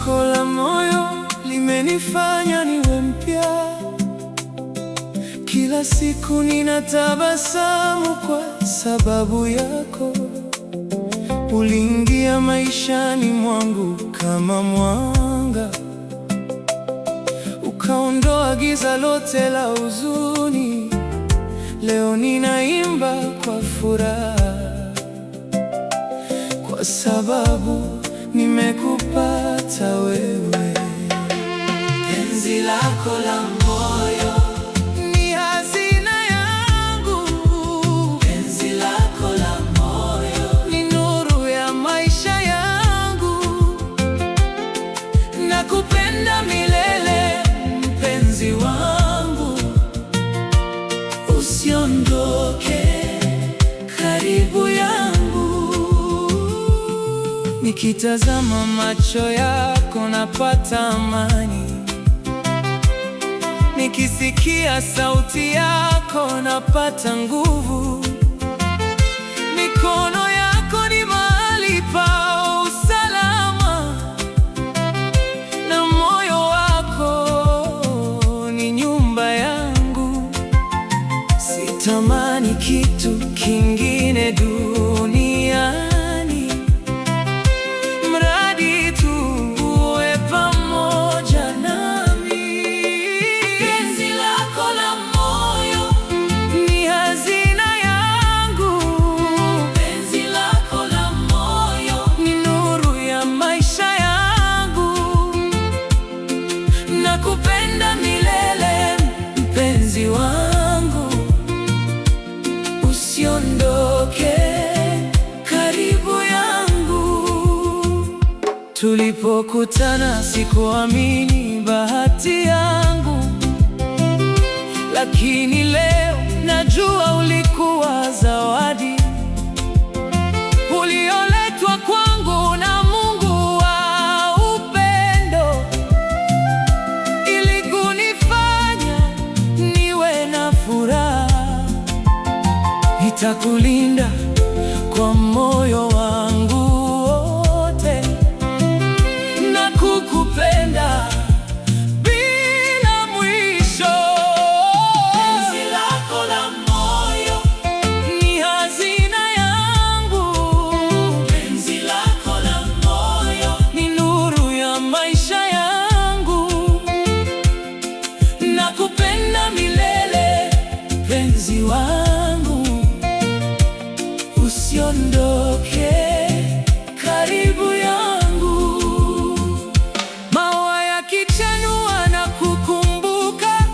lako la moyo limenifanya niwe mpya. Kila siku ninatabasamu kwa sababu yako. Uliingia maishani mwangu kama mwanga, ukaondoa giza lote la huzuni. Leo ninaimba kwa furaha, kwa sababu nimekupata wewe. Penzi lako la moyo ni hazina yangu. Penzi lako la moyo ni nuru ya maisha yangu. Nakupenda milele mpenzi wangu, usiondoke karibu yangu. Nikitazama macho yako napata amani. Nikisikia sauti yako napata nguvu. Mikono yako ni mahali pa usalama, na moyo wako ni nyumba yangu. Sitamani kitu kingine duniani, mradi tu uwe pamoja nami. Penzi lako la moyo ni hazina yangu. Penzi lako la moyo ni nuru ya maisha yangu. Nakupenda milele mpenzi wangu, usiondoke karibu yangu. Tulipokutana sikuamini bahati yangu, lakini leo najua ulikuwa zawadi ulioletwa kwangu na Mungu wa upendo, ili kunifanya niwe na furaha. Nitakulinda kwa moyo wangu wote na kukupenda bila mwisho. Penzi lako la moyo ni hazina yangu. Penzi lako la moyo ni nuru ya maisha yangu. Nakupenda milele penzi wangu, usiondoke karibu yangu. Maua yakichanua na kukumbuka,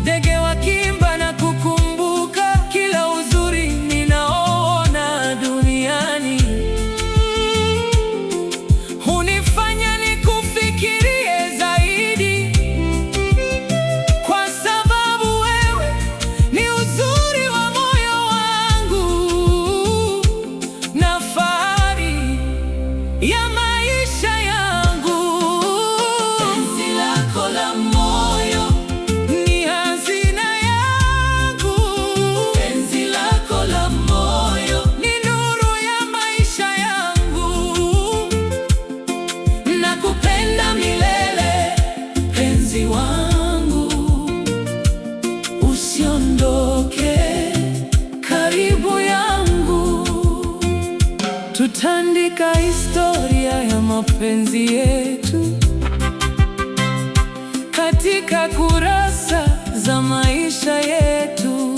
ndege wakiimba na kukumbuka, kila uzuri ninaoona duniani hunifanya nikufikirie zaidi, kwa sababu wewe ni uzuri wa moyo wangu na fahari ya maisha yangu. Penzi lako la moyo ni hazina yangu. Penzi lako la moyo ni nuru ya maisha yangu. Nakupenda milele penzi wangu, usiondoke karibu yangu. Tutaandika historia ya mapenzi yetu katika kurasa za maisha yetu.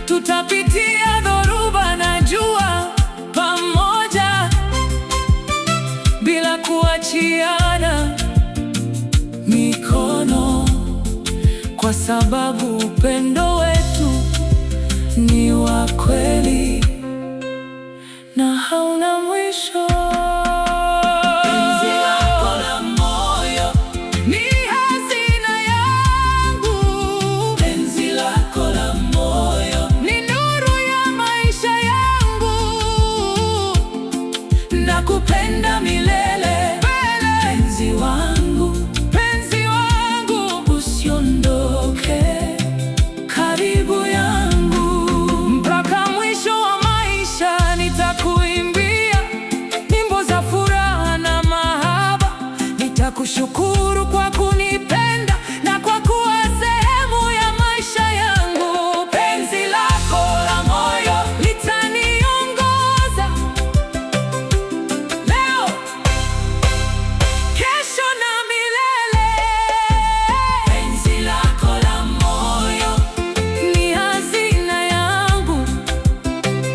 Tutapitia dhoruba na jua pamoja, bila kuachiana mikono, kwa sababu upendo wetu ni wa kweli na hauna mwisho. Penzi lako la moyo ni hazina yangu. Penzi lako la moyo ni nuru ya maisha yangu. Nakupenda milele penzi wangu, penzi wangu, usiondoke karibu yangu mpaka mwisho wa nakushukuru kwa kunipenda na kwa kuwa sehemu ya maisha yangu. Penzi lako la moyo litaniongoza leo, kesho na milele. Penzi lako la moyo ni hazina yangu.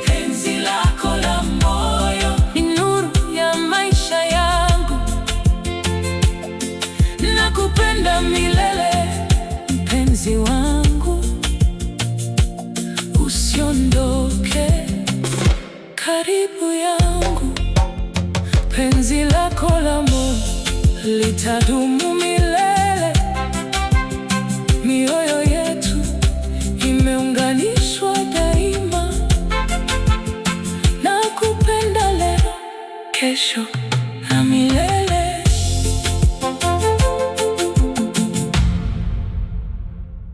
Penzi lako la moyo ni nuru ya maisha yangu. Nakupenda milele, mpenzi wangu, usiondoke karibu yangu. Penzi lako la moyo litadumu milele. Mioyo yetu imeunganishwa daima. Nakupenda leo, kesho na milele.